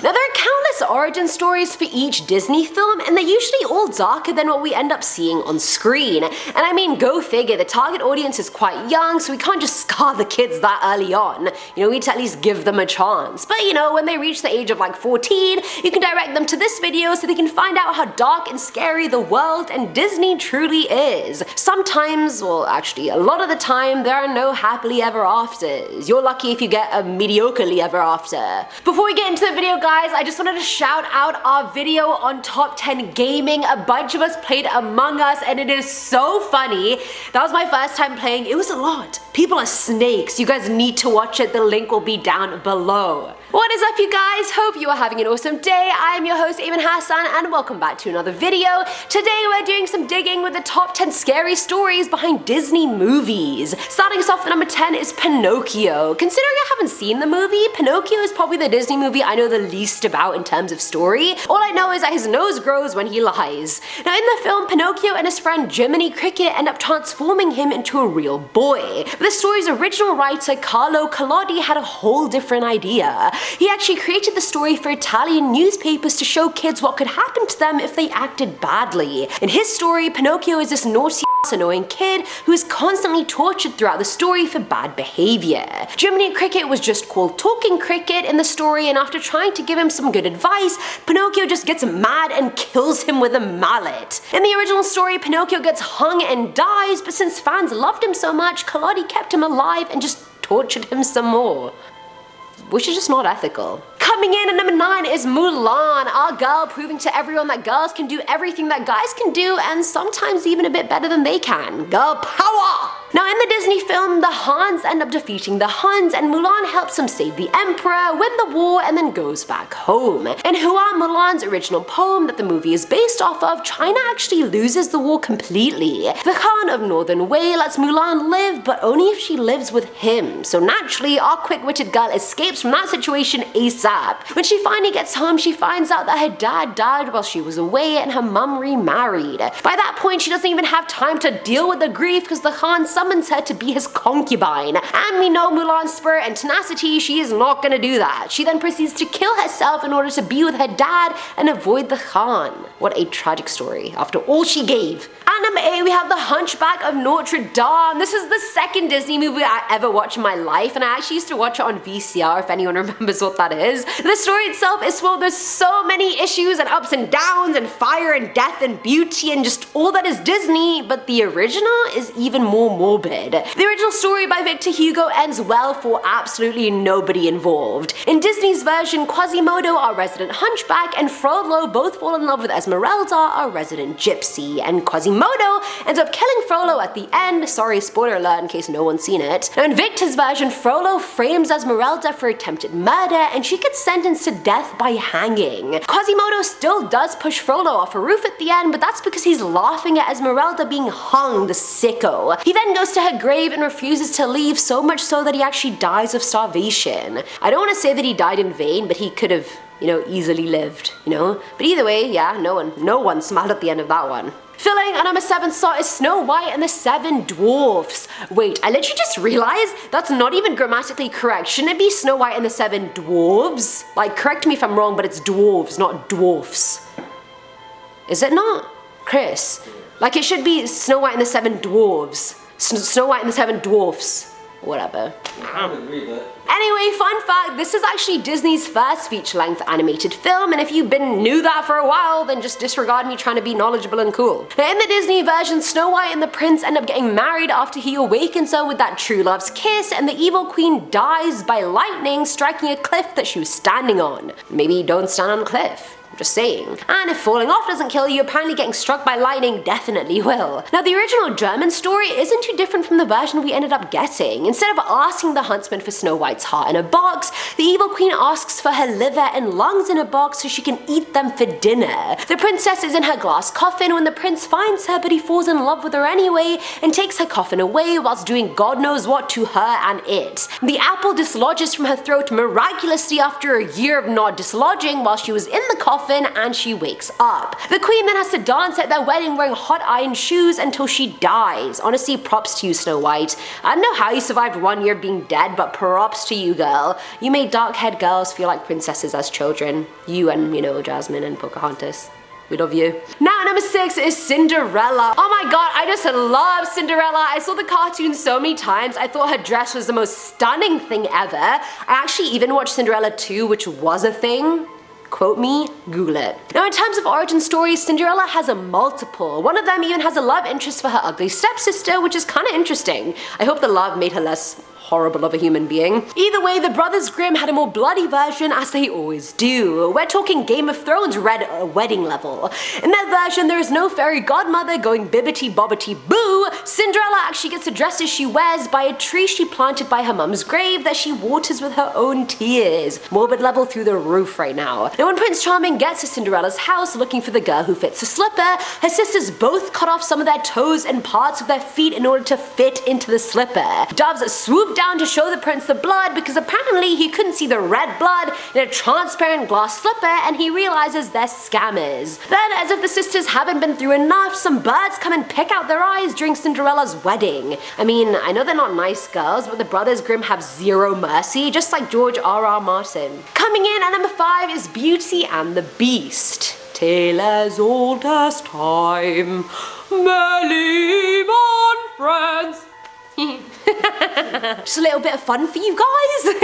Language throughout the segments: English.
Now there are countless origin stories for each Disney film, and they're usually all darker than what we end up seeing on screen. And I mean, go figure, the target audience is quite young, so we can't just scar the kids that early on. You know, we need to at least give them a chance. But you know, when they reach the age of like 14, you can direct them to this video so they can find out how dark and scary the world and Disney truly is. Sometimes, well actually a lot of the time, there are no happily ever afters. You're lucky if you get a mediocrely ever after. Before we get into the video, guys, I just wanted to shout out our video on top 10 gaming. A bunch of us played Among Us and it is so funny. That was my first time playing. It was a lot. People are snakes. You guys need to watch it. The link will be down below. What is up, you guys? Hope you are having an awesome day. I am your host Eamon Hassan and welcome back to another video. Today we're doing some digging with the top 10 scary stories behind Disney movies. Starting us off at number 10 is Pinocchio. Considering I haven't seen the movie, Pinocchio is probably the Disney movie I know the least about in terms of story. All I know is that his nose grows when he lies. Now in the film, Pinocchio and his friend Jiminy Cricket end up transforming him into a real boy. But the story's original writer Carlo Collodi had a whole different idea. He actually created the story for Italian newspapers to show kids what could happen to them if they acted badly. In his story, Pinocchio is this naughty annoying kid who is constantly tortured throughout the story for bad behavior. Jiminy Cricket was just called Talking Cricket in the story, and after trying to give him some good advice, Pinocchio just gets mad and kills him with a mallet. In the original story, Pinocchio gets hung and dies, but since fans loved him so much, Collodi kept him alive and just tortured him some more. Which is just not ethical. Coming in at number 9 is Mulan, our girl proving to everyone that girls can do everything that guys can do and sometimes even a bit better than they can. Girl power! Now in the Disney film, the Huns end up defeating the Huns and Mulan helps them save the emperor, win the war, and then goes back home. In Hua, Mulan's original poem that the movie is based off of, China actually loses the war completely. The Khan of Northern Wei lets Mulan live, but only if she lives with him. So naturally, our quick-witted girl escapes from that situation ASAP. When she finally gets home, she finds out that her dad died while she was away and her mum remarried. By that point, she doesn't even have time to deal with the grief because the Khan summons her to be his concubine. And we know Mulan's spirit and tenacity, she is not gonna do that. She then proceeds to kill herself in order to be with her dad and avoid the Khan. What a tragic story after all she gave. At number 8, we have The Hunchback of Notre Dame. This is the second Disney movie I ever watched in my life, and I actually used to watch it on VCR if anyone remembers what that is. The story itself is full, there's so many issues and ups and downs and fire and death and beauty and just all that is Disney, but the original is even more morbid. The original story by Victor Hugo ends well for absolutely nobody involved. In Disney's version, Quasimodo, our resident hunchback, and Frollo both fall in love with Esmeralda, our resident gypsy, and Quasimodo ends up killing Frollo at the end. Sorry, spoiler alert in case no one's seen it. Now in Victor's version, Frollo frames Esmeralda for attempted murder and she gets sentenced to death by hanging. Quasimodo still does push Frollo off a roof at the end, but that's because he's laughing at Esmeralda being hung, the sicko. He then goes to her grave and refuses to leave, so much so that he actually dies of starvation. I don't want to say that he died in vain, but he could have, you know, easily lived, you know? But either way, yeah, no one smiled at the end of that one. Filling at number 7 slot is Snow White and the 7 Dwarfs. Wait, I literally just realized that's not even grammatically correct. Shouldn't it be Snow White and the 7 Dwarves? Like, correct me if I'm wrong, but it's dwarves, not dwarfs. Is it not? Chris? Like, it should be Snow White and the 7 Dwarves. Snow White and the 7 Dwarfs. Whatever. Anyway, fun fact, this is actually Disney's first feature-length animated film, and if you knew that for a while, then just disregard me trying to be knowledgeable and cool. Now in the Disney version, Snow White and the prince end up getting married after he awakens her with that true love's kiss, and the evil queen dies by lightning striking a cliff that she was standing on. Maybe don't stand on a cliff. Just saying. And if falling off doesn't kill you, apparently getting struck by lightning definitely will. Now the original German story isn't too different from the version we ended up getting. Instead of asking the huntsman for Snow White's heart in a box, the evil queen asks for her liver and lungs in a box so she can eat them for dinner. The princess is in her glass coffin when the prince finds her, but he falls in love with her anyway and takes her coffin away whilst doing God knows what to her and it. The apple dislodges from her throat miraculously after a year of not dislodging while she was in the coffin, coffin and she wakes up. The queen then has to dance at their wedding wearing hot iron shoes until she dies. Honestly, props to you, Snow White. I don't know how you survived 1 year being dead, but props to you, girl. You made dark-haired girls feel like princesses as children. You and, you know, Jasmine and Pocahontas. We love you. Now, number 6 is Cinderella. Oh my god, I just love Cinderella. I saw the cartoon so many times. I thought her dress was the most stunning thing ever. I actually even watched Cinderella 2, which was a thing. Quote me, Google it. Now, in terms of origin stories, Cinderella has a multiple. One of them even has a love interest for her ugly stepsister, which is kind of interesting. I hope the love made her less horrible of a human being. Either way, the Brothers Grimm had a more bloody version, as they always do. We're talking Game of Thrones red wedding level. In that version, there is no fairy godmother going bibbity bobbity boo. Cinderella actually gets the dresses she wears by a tree she planted by her mum's grave that she waters with her own tears. Morbid level through the roof right now. Now, when Prince Charming gets to Cinderella's house looking for the girl who fits the slipper, her sisters both cut off some of their toes and parts of their feet in order to fit into the slipper. Doves swoop down to show the prince the blood because apparently he couldn't see the red blood in a transparent glass slipper and he realizes they're scammers. Then, as if the sisters haven't been through enough, some birds come and pick out their eyes during Cinderella's wedding. I mean, I know they're not nice girls, but the Brothers Grimm have zero mercy, just like George R.R. Martin. Coming in at number 5 is Beauty and the Beast. Tale as old as time, merrily on friends. Just a little bit of fun for you guys.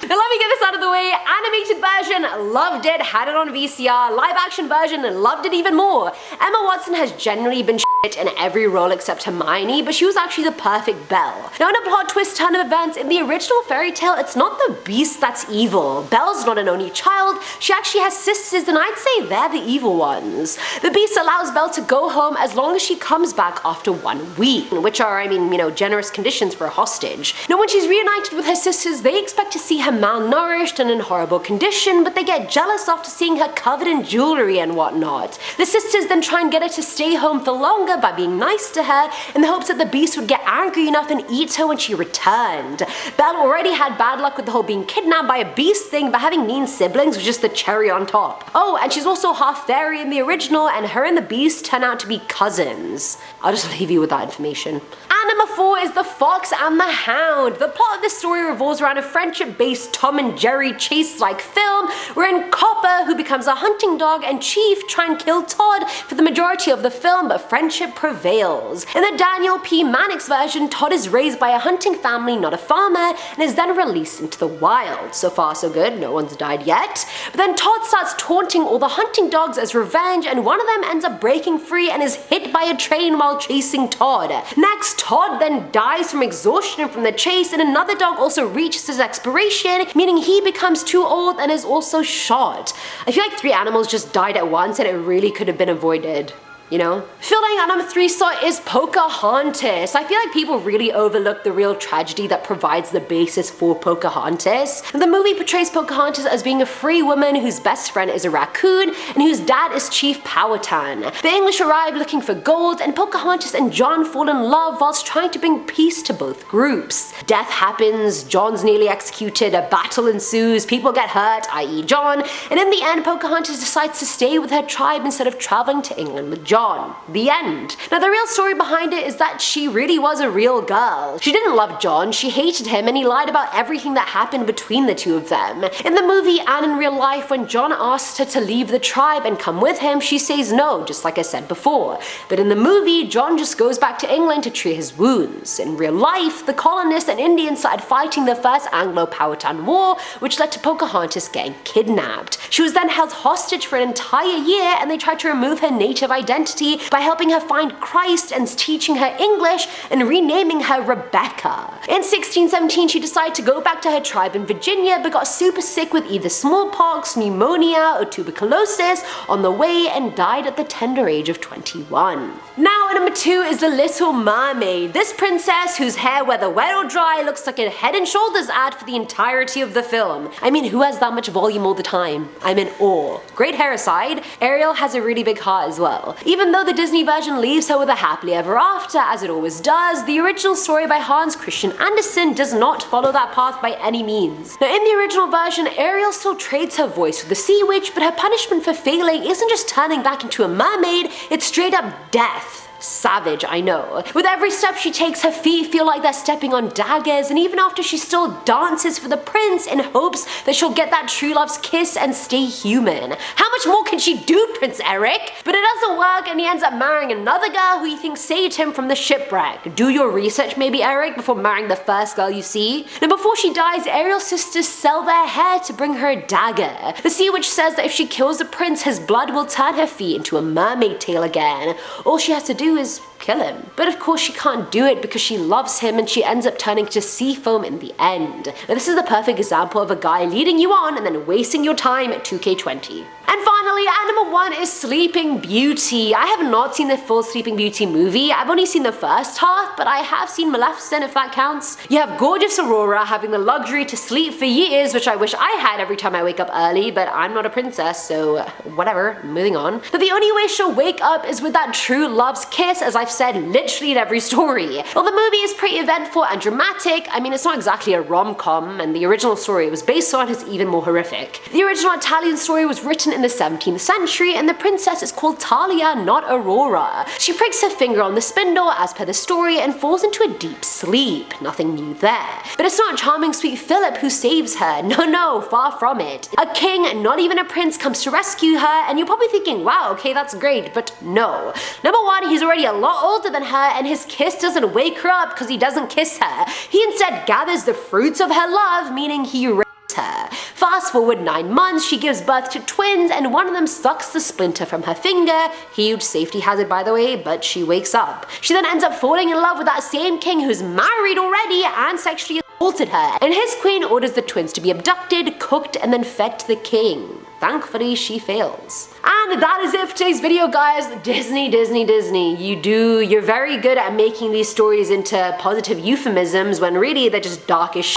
Now let me get this out of the way. Animated version, loved it, had it on VCR. Live action version, loved it even more. Emma Watson has generally been shit in every role except Hermione, but she was actually the perfect Belle. Now in a plot twist turn of events, in the original fairy tale, it's not the Beast that's evil. Belle's not an only child, she actually has sisters and I'd say they're the evil ones. The Beast allows Belle to go home as long as she comes back after 1 week, which are, I mean, you know, generous conditions for a hostage. Now when she's reunited with her sisters, they expect to see her malnourished and in horrible condition, but they get jealous after seeing her covered in jewelry and whatnot. The sisters then try and get her to stay home for longer by being nice to her in the hopes that the Beast would get angry enough and eat her when she returned. Belle already had bad luck with the whole being kidnapped by a Beast thing, but having mean siblings was just the cherry on top. Oh, and she's also half fairy in the original, and her and the Beast turn out to be cousins. I'll just leave you with that information. And number 4 is The Fox and the Hound. The plot of this story revolves around a friendship-based Tom and Jerry chase-like film wherein Copper, who becomes a hunting dog, and Chief try and kill Todd for the majority of the film, but friendship prevails. In the Daniel P. Mannix version, Todd is raised by a hunting family, not a farmer, and is then released into the wild. So far so good, no one's died yet. But then Todd starts taunting all the hunting dogs as revenge, and one of them ends up breaking free and is hit by a train while chasing Todd. Next, Todd then dies from exhaustion from the chase, and another dog also reaches his expiration, meaning he becomes too old and is also shot. I feel like 3 animals just died at once and it really could have been avoided. You know? Filling at number 3 slot is Pocahontas. I feel like people really overlook the real tragedy that provides the basis for Pocahontas. The movie portrays Pocahontas as being a free woman whose best friend is a raccoon and whose dad is Chief Powhatan. The English arrive looking for gold, and Pocahontas and John fall in love whilst trying to bring peace to both groups. Death happens, John's nearly executed, a battle ensues, people get hurt, i.e. John, and in the end Pocahontas decides to stay with her tribe instead of traveling to England with John. The end. Now the real story behind it is that she really was a real girl. She didn't love John, she hated him, and he lied about everything that happened between the two of them. In the movie and in real life, when John asks her to leave the tribe and come with him, she says no, just like I said before. But in the movie, John just goes back to England to treat his wounds. In real life, the colonists and Indians started fighting the first Anglo-Powhatan War, which led to Pocahontas getting kidnapped. She was then held hostage for an entire year, and they tried to remove her native identity by helping her find Christ and teaching her English and renaming her Rebecca. In 1617, she decided to go back to her tribe in Virginia, but got super sick with either smallpox, pneumonia, or tuberculosis on the way and died at the tender age of 21. Now at number 2 is The Little Mermaid. This princess, whose hair, whether wet or dry, looks like a Head and Shoulders ad for the entirety of the film. I mean, who has that much volume all the time? I'm in awe. Great hair aside, Ariel has a really big heart as well. Even though the Disney version leaves her with a happily ever after, as it always does, the original story by Hans Christian Andersen does not follow that path by any means. Now in the original version, Ariel still trades her voice with the Sea Witch, but her punishment for failing isn't just turning back into a mermaid, it's straight up death. Savage, I know. With every step she takes, her feet feel like they're stepping on daggers, and even after she still dances for the prince in hopes that she'll get that true love's kiss and stay human. How much more can she do, Prince Eric? But it doesn't work, and he ends up marrying another girl who he thinks saved him from the shipwreck. Do your research maybe, Eric, before marrying the first girl you see. Now before she dies, Ariel's sisters sell their hair to bring her a dagger. The Sea Witch says that if she kills the prince, his blood will turn her feet into a mermaid tail again. All she has to do is kill him. But of course she can't do it because she loves him, and she ends up turning to sea foam in the end. Now this is the perfect example of a guy leading you on and then wasting your time at 2K20. And finally, at number 1 is Sleeping Beauty. I have not seen the full Sleeping Beauty movie. I've only seen the first half, but I have seen Maleficent, if that counts. You have gorgeous Aurora having the luxury to sleep for years, which I wish I had every time I wake up early, but I'm not a princess, so whatever, moving on. But the only way she'll wake up is with that true love's kiss, as I've said literally in every story. While the movie is pretty eventful and dramatic, I mean it's not exactly a rom-com, and the original story it was based on is even more horrific. The original Italian story was written in the 17th century, and the princess is called Talia, not Aurora. She pricks her finger on the spindle, as per the story, and falls into a deep sleep. Nothing new there. But it's not charming sweet Philip who saves her. No, far from it. A king, not even a prince, comes to rescue her, and you're probably thinking, wow, okay, that's great, but no. Number 1, he's already a lot older than her, and his kiss doesn't wake her up because he doesn't kiss her. He instead gathers the fruits of her love, meaning he rapes her. Fast forward 9 months, she gives birth to twins, and one of them sucks the splinter from her finger. Huge safety hazard, by the way, but she wakes up. She then ends up falling in love with that same king who's married already and sexually assaulted her, and his queen orders the twins to be abducted, cooked, and then fed to the king. Thankfully, she fails. And that is it for today's video, guys. Disney. You're very good at making these stories into positive euphemisms when really they're just dark as shit.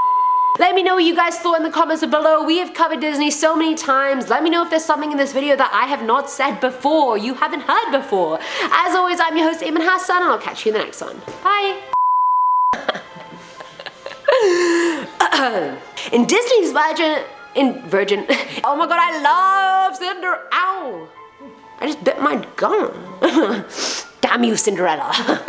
Let me know what you guys thought in the comments below. We have covered Disney so many times. Let me know if there's something in this video that I have not said before, you haven't heard before. As always, I'm your host, Eamon Hassan, and I'll catch you in the next one. Bye. In Disney's Virgin. Oh my god, I love Cinderella. Ow! I just bit my gum. Damn you, Cinderella.